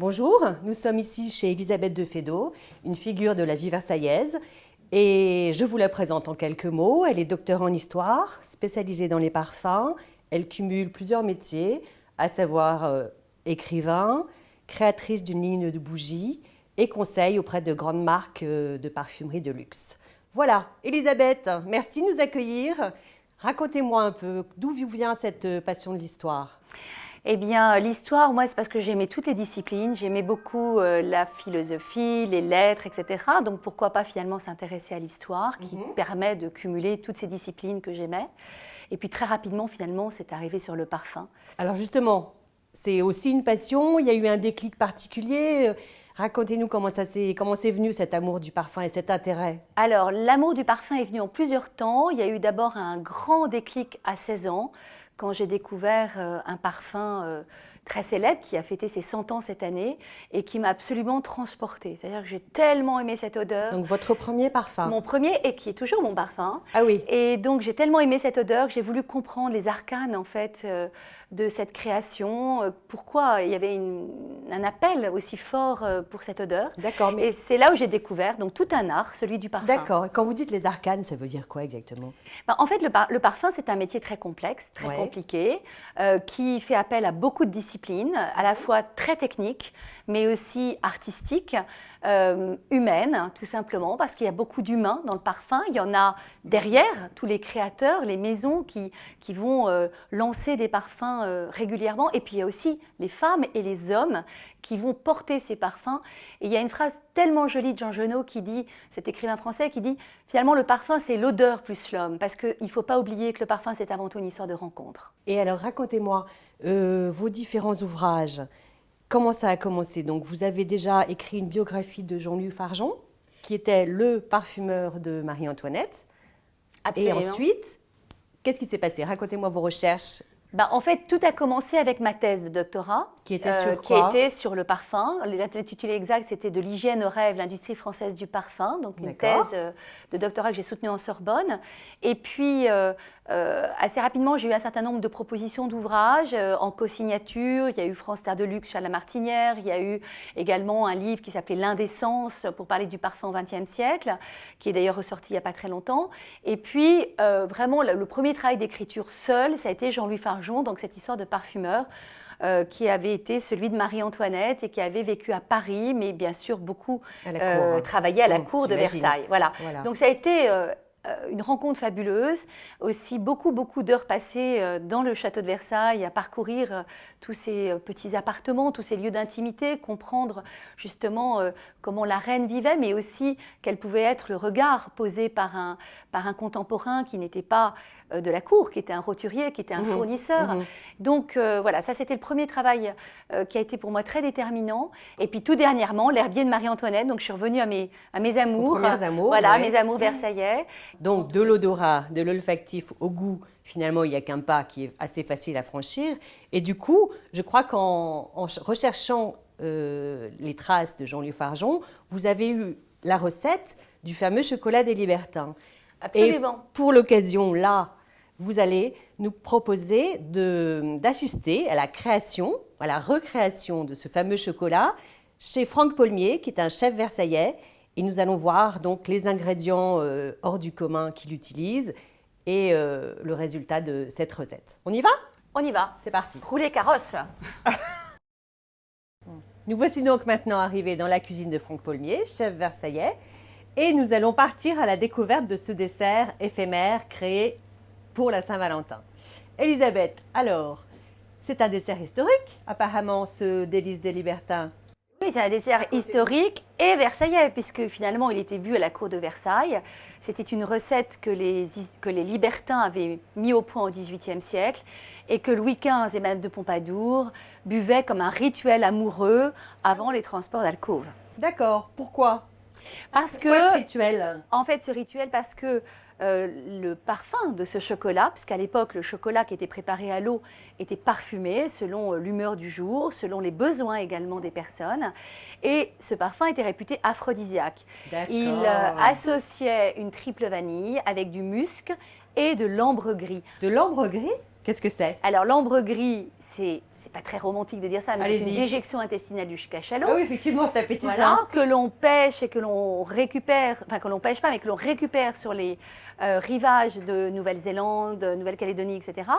Bonjour, nous sommes ici chez Elisabeth de Fédot, une figure de la vie versaillaise. Et je vous la présente en quelques mots. Elle est docteure en histoire, spécialisée dans les parfums. Elle cumule plusieurs métiers, à savoir écrivain, créatrice d'une ligne de bougies et conseil auprès de grandes marques de parfumerie de luxe. Voilà, Elisabeth, merci de nous accueillir. Racontez-moi un peu, d'où vous vient cette passion de l'histoire? Eh bien, l'histoire, moi, c'est parce que j'aimais toutes les disciplines. J'aimais beaucoup la philosophie, les lettres, etc. Donc, pourquoi pas finalement s'intéresser à l'histoire qui permet de cumuler toutes ces disciplines que j'aimais. Et puis, très rapidement, finalement, c'est arrivé sur le parfum. Alors justement, c'est aussi une passion, il y a eu un déclic particulier. Racontez-nous comment c'est venu cet amour du parfum et cet intérêt. Alors, l'amour du parfum est venu en plusieurs temps. Il y a eu d'abord un grand déclic à 16 ans, quand j'ai découvert un parfum très célèbre qui a fêté ses 100 ans cette année et qui m'a absolument transportée. C'est-à-dire que j'ai tellement aimé cette odeur. Donc votre premier parfum? Mon premier, et qui est toujours mon parfum. Ah oui. Et donc j'ai tellement aimé cette odeur que j'ai voulu comprendre les arcanes en fait de cette création, pourquoi il y avait un appel aussi fort pour cette odeur. D'accord. Et c'est là où j'ai découvert donc tout un art, celui du parfum. D'accord. Et quand vous dites les arcanes, ça veut dire quoi exactement? Ben, en fait, le parfum, c'est un métier très complexe, très compliqué, qui fait appel à beaucoup de disciplines, à la fois très techniques, mais aussi artistiques, humaines, tout simplement, parce qu'il y a beaucoup d'humains dans le parfum. Il y en a derrière tous les créateurs, les maisons qui vont lancer des parfums régulièrement. Et puis, il y a aussi les femmes et les hommes qui vont porter ces parfums. Et il y a une phrase tellement jolie de Jean Genot qui dit, cet écrivain français, qui dit « Finalement, le parfum, c'est l'odeur plus l'homme ». Parce qu'il ne faut pas oublier que le parfum, c'est avant tout une histoire de rencontre. Et alors, racontez-moi vos différents ouvrages. Comment ça a commencé? Donc, vous avez déjà écrit une biographie de Jean-Louis Fargeon, qui était le parfumeur de Marie-Antoinette. Absolument. Et ensuite, qu'est-ce qui s'est passé? Racontez-moi vos recherches. Ben, en fait, tout a commencé avec ma thèse de doctorat. Qui était sur quoi? Qui était sur le parfum. L'intitulé exact, c'était « De l'hygiène au rêve, l'industrie française du parfum ». Donc, une thèse de doctorat que j'ai soutenue en Sorbonne. Et puis, assez rapidement, j'ai eu un certain nombre de propositions d'ouvrages en co-signature. Il y a eu France Terre de Luxe chez La Martinière. Il y a eu également un livre qui s'appelait L'Indécence pour parler du parfum au XXe siècle, qui est d'ailleurs ressorti il n'y a pas très longtemps. Et puis, vraiment, le premier travail d'écriture seul, ça a été Jean-Louis Fargeon, donc cette histoire de parfumeur, qui avait été celui de Marie-Antoinette et qui avait vécu à Paris, mais bien sûr beaucoup travaillé à la cour de Versailles. Voilà. Donc ça a été une rencontre fabuleuse, aussi beaucoup d'heures passées dans le château de Versailles à parcourir tous ces petits appartements, tous ces lieux d'intimité, comprendre justement comment la reine vivait, mais aussi quel pouvait être le regard posé par un contemporain qui n'était pas de la cour, qui était un roturier, qui était un fournisseur. Donc voilà, ça c'était le premier travail qui a été pour moi très déterminant. Et puis tout dernièrement, l'herbier de Marie-Antoinette, donc je suis revenue à mes amours. Voilà, mes amours versaillais. Donc de l'odorat, de l'olfactif au goût, finalement il n'y a qu'un pas qui est assez facile à franchir. Et du coup, je crois qu'en recherchant les traces de Jean-Louis Fargeon, vous avez eu la recette du fameux chocolat des Libertins. Absolument. Et pour l'occasion, là, vous allez nous proposer d'assister à la création, à la recréation de ce fameux chocolat chez Franck Paulmier, qui est un chef versaillais. Et nous allons voir donc les ingrédients hors du commun qu'il utilise et le résultat de cette recette. On y va? On y va. C'est parti. Roulez carrosse. Nous voici donc maintenant arrivés dans la cuisine de Franck Paulmier, chef versaillais. Et nous allons partir à la découverte de ce dessert éphémère créé pour la Saint-Valentin. Elisabeth, alors, c'est un dessert historique, apparemment, ce délice des Libertins. Oui, c'est un dessert historique et versaillais, puisque finalement, il était bu à la cour de Versailles. C'était une recette que les libertins avaient mis au point au XVIIIe siècle et que Louis XV et Madame de Pompadour buvaient comme un rituel amoureux avant les transports d'alcôve. D'accord, pourquoi? Pourquoi ce rituel? En fait, ce rituel parce que le parfum de ce chocolat, puisqu'à l'époque, le chocolat qui était préparé à l'eau était parfumé selon l'humeur du jour, selon les besoins également des personnes. Et ce parfum était réputé aphrodisiaque. Il associait une triple vanille avec du musc et de l'ambre gris. De l'ambre gris? Qu'est-ce que c'est? Alors, l'ambre gris, c'est pas très romantique de dire ça, mais c'est une déjection intestinale du cachalot. Ah oui, effectivement, c'est appétissant. Voilà, que l'on pêche et que l'on récupère, enfin que l'on pêche pas, mais que l'on récupère sur les rivages de Nouvelle-Zélande, Nouvelle-Calédonie, etc.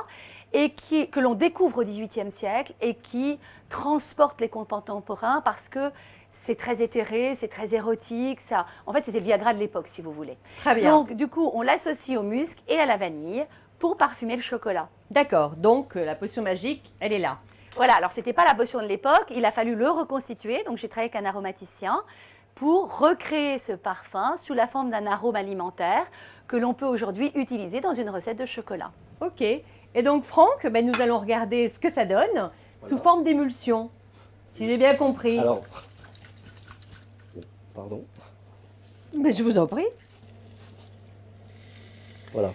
Et que l'on découvre au XVIIIe siècle et qui transporte les contemporains parce que c'est très éthéré, c'est très érotique. Ça, en fait, c'était le Viagra de l'époque, si vous voulez. Très bien. Donc, du coup, on l'associe au musc et à la vanille pour parfumer le chocolat. D'accord. Donc, la potion magique, elle est là. Voilà. Alors, ce n'était pas la potion de l'époque. Il a fallu le reconstituer. Donc, j'ai travaillé avec un aromaticien pour recréer ce parfum sous la forme d'un arôme alimentaire que l'on peut aujourd'hui utiliser dans une recette de chocolat. OK. Et donc, Franck, ben, nous allons regarder ce que ça donne sous forme d'émulsion, si j'ai bien compris. Alors, pardon. Mais je vous en prie. Voilà.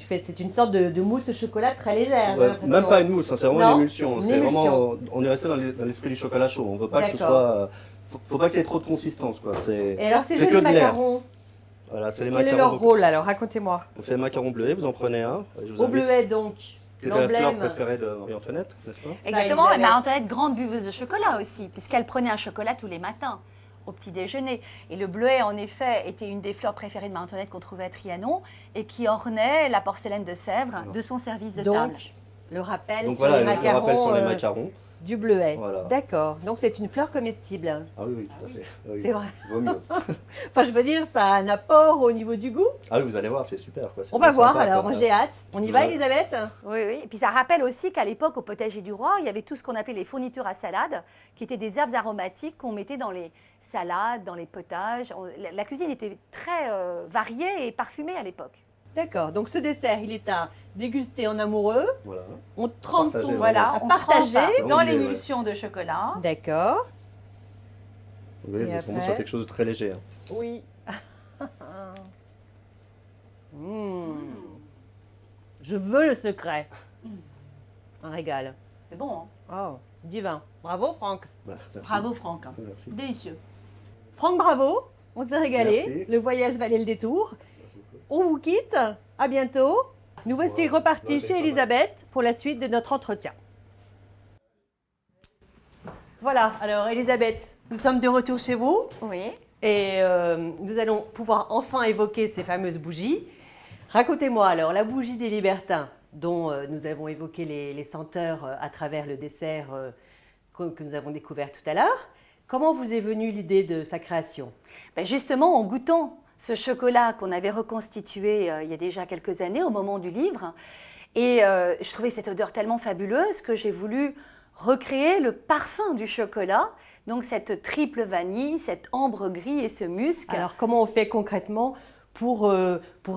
C'est une sorte de mousse au chocolat très légère. Ouais, même pas une mousse, hein, c'est vraiment une émulsion. Une émulsion. Vraiment, on est resté dans l'esprit du chocolat chaud. On veut pas que ce soit. Faut pas qu'il y ait trop de consistance, quoi. Et alors, c'est que les de l'air. macarons. Voilà, c'est les Quel macarons. est leur rôle alors? Racontez-moi. Donc, c'est les macarons bleuets, vous en prenez un. Au bleuet, donc. Qui était la fleur préférée de Marie-Antoinette, n'est-ce pas? Exactement, et Marie-Antoinette, grande buveuse de chocolat aussi, puisqu'elle prenait un chocolat tous les matins au petit déjeuner. Et le bleuet, en effet, était une des fleurs préférées de Marie-Antoinette qu'on trouvait à Trianon et qui ornait la porcelaine de Sèvres de son service de table. Donc, le rappel Donc sur voilà, les macarons, le rappel sur les macarons. Du bleuet. Voilà. D'accord. Donc, c'est une fleur comestible. Ah oui, oui, tout à fait. Oui, c'est vrai. Vaut mieux. Enfin, je veux dire, ça a un apport au niveau du goût. Ah oui, vous allez voir, c'est super, quoi. On va voir alors, moi j'ai hâte. On y va, Elisabeth? Oui, oui. Et puis ça rappelle aussi qu'à l'époque, au potager du roi, il y avait tout ce qu'on appelait les fournitures à salade, qui étaient des herbes aromatiques qu'on mettait dans les salades, dans les potages. La cuisine était très variée et parfumée à l'époque. D'accord. Donc ce dessert, il est à déguster en amoureux. Voilà. On trempe son... Voilà, on partager dans l'émulsion de chocolat. D'accord. Oui, vous tombez sur quelque chose de très léger. Hein. Oui. Je veux le secret. Un régal. C'est bon, hein? Oh, divin. Bravo, Franck. Bah, bravo, Franck. Merci. Délicieux. Franck, bravo. On s'est régalé. Merci. Le voyage valait le détour. On vous quitte. À bientôt. Nous voici repartis chez Elisabeth pour la suite de notre entretien. Voilà, alors Elisabeth, nous sommes de retour chez vous. Oui. Et nous allons pouvoir enfin évoquer ces fameuses bougies. Racontez-moi alors, la bougie des Libertins, dont nous avons évoqué les senteurs à travers le dessert que nous avons découvert tout à l'heure. Comment vous est venue l'idée de sa création? Ben justement, en goûtant ce chocolat qu'on avait reconstitué il y a déjà quelques années au moment du livre. Et je trouvais cette odeur tellement fabuleuse que j'ai voulu recréer le parfum du chocolat. Donc cette triple vanille, cette ambre gris et ce musc. Alors comment on fait concrètement pour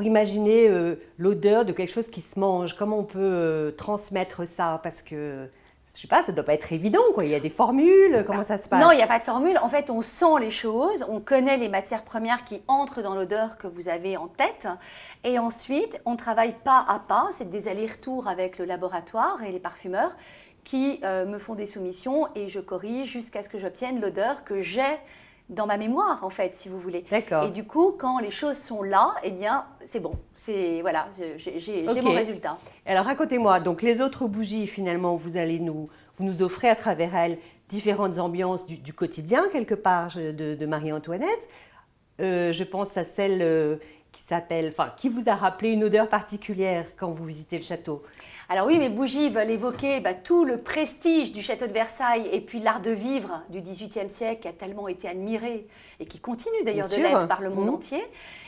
imaginer l'odeur de quelque chose qui se mange? Comment on peut transmettre ça? Parce que... je sais pas, ça doit pas être évident, quoi. Il y a des formules, comment ça se passe? Non, il n'y a pas de formule. En fait, on sent les choses, on connaît les matières premières qui entrent dans l'odeur que vous avez en tête. Et ensuite, on travaille pas à pas. C'est des allers-retours avec le laboratoire et les parfumeurs qui me font des soumissions et je corrige jusqu'à ce que j'obtienne l'odeur que j'ai dans ma mémoire, en fait, si vous voulez. D'accord. Et du coup, quand les choses sont là, eh bien, c'est bon. Voilà, j'ai mon résultat. Alors, racontez-moi, donc les autres bougies, finalement, vous nous offrez à travers elles différentes ambiances du quotidien, quelque part, de Marie-Antoinette. Je pense à celle qui vous a rappelé une odeur particulière quand vous visitez le château. Alors oui, mes bougies veulent évoquer tout le prestige du château de Versailles et puis l'art de vivre du XVIIIe siècle qui a tellement été admiré et qui continue d'ailleurs de l'être par le monde entier.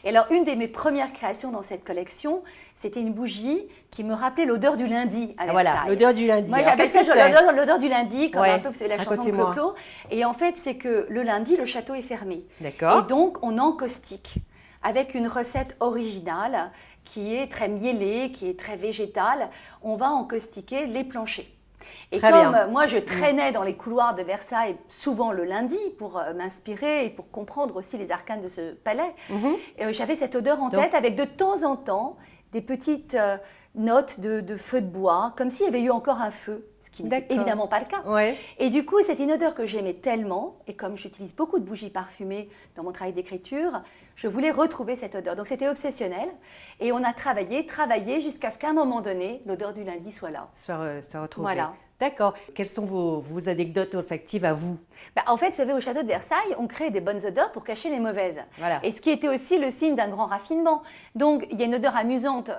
Et alors, une de mes premières créations dans cette collection, c'était une bougie qui me rappelait l'odeur du lundi à Versailles. Voilà, l'odeur du lundi. Moi, j'appelle ça l'odeur du lundi, comme un peu, vous savez, la chanson de Clo-Clo. Et en fait, c'est que le lundi, le château est fermé. D'accord. Et donc, on encaustique avec une recette originale qui est très mielée, qui est très végétale. On va encaustiquer les planchers. Et moi, je traînais dans les couloirs de Versailles souvent le lundi pour m'inspirer et pour comprendre aussi les arcanes de ce palais, j'avais cette odeur en tête avec de temps en temps des petites notes de feu de bois, comme s'il y avait eu encore un feu, ce qui n'est évidemment pas le cas. Ouais. Et du coup, c'était une odeur que j'aimais tellement, et comme j'utilise beaucoup de bougies parfumées dans mon travail d'écriture, je voulais retrouver cette odeur. Donc c'était obsessionnel, et on a travaillé jusqu'à ce qu'à un moment donné, l'odeur du lundi soit là. Se retrouver. Voilà. D'accord. Quelles sont vos anecdotes olfactives à vous? En fait, vous savez, au château de Versailles, on crée des bonnes odeurs pour cacher les mauvaises. Voilà. Et ce qui était aussi le signe d'un grand raffinement. Donc, il y a une odeur amusante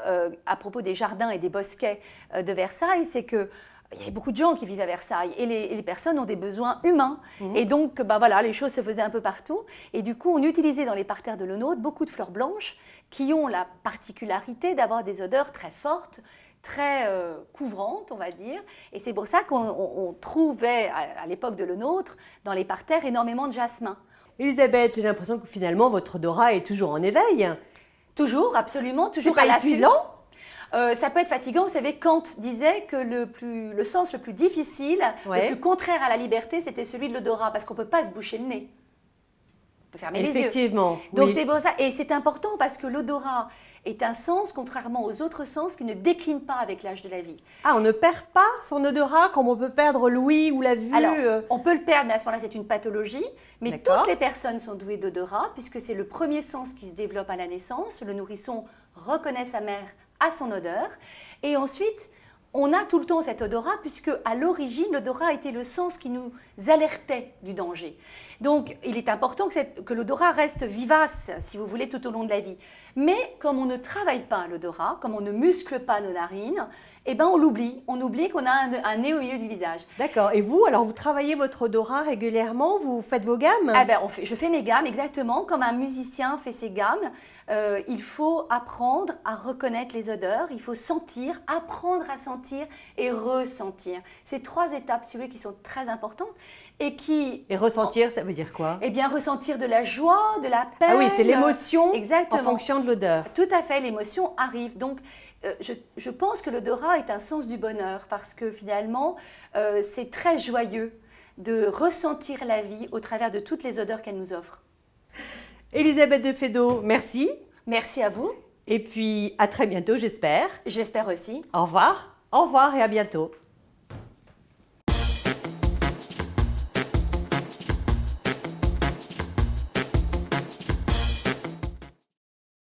à propos des jardins et des bosquets de Versailles, c'est que il y avait beaucoup de gens qui vivent à Versailles et les personnes ont des besoins humains. Et donc, voilà, les choses se faisaient un peu partout. Et du coup, on utilisait dans les parterres de Lenôtre beaucoup de fleurs blanches qui ont la particularité d'avoir des odeurs très fortes, très couvrantes, on va dire. Et c'est pour ça qu'on trouvait, à l'époque de Lenôtre, dans les parterres, énormément de jasmin. Elisabeth, j'ai l'impression que finalement, votre odorat est toujours en éveil. Toujours, absolument. Toujours C'est pas épuisant? Ça peut être fatigant. Vous savez, Kant disait que le sens le plus difficile, le plus contraire à la liberté, c'était celui de l'odorat, parce qu'on ne peut pas se boucher le nez. On peut fermer les yeux. Effectivement. Donc oui. c'est pour ça. Et c'est important parce que l'odorat est un sens, contrairement aux autres sens, qui ne décline pas avec l'âge de la vie. Ah, on ne perd pas son odorat comme on peut perdre l'ouïe ou la vue? Alors, on peut le perdre, mais à ce moment-là, c'est une pathologie. Mais D'accord. toutes les personnes sont douées d'odorat, puisque c'est le premier sens qui se développe à la naissance. Le nourrisson reconnaît sa mère à son odeur. Et ensuite, on a tout le temps cet odorat, puisque à l'origine, l'odorat était le sens qui nous alertait du danger. Donc, il est important que l'odorat reste vivace, si vous voulez, tout au long de la vie. Mais comme on ne travaille pas l'odorat, comme on ne muscle pas nos narines, eh ben on l'oublie. On oublie qu'on a un nez au milieu du visage. D'accord. Et vous, alors vous travaillez votre odorat régulièrement? Vous faites vos gammes? Ah ben, je fais mes gammes exactement comme un musicien fait ses gammes. Il faut apprendre à reconnaître les odeurs, il faut sentir, apprendre à sentir et ressentir. C'est 3 étapes, si vous voulez, qui sont très importantes et qui... Et ressentir, ça veut dire quoi? Eh bien, ressentir de la joie, de la peine. Ah oui, c'est l'émotion en fonction de l'odeur. Tout à fait, l'émotion arrive. Donc, je pense que l'odorat est un sens du bonheur parce que finalement, c'est très joyeux de ressentir la vie au travers de toutes les odeurs qu'elle nous offre. Elisabeth de Fédot, merci. Merci à vous. Et puis, à très bientôt, j'espère. J'espère aussi. Au revoir et à bientôt.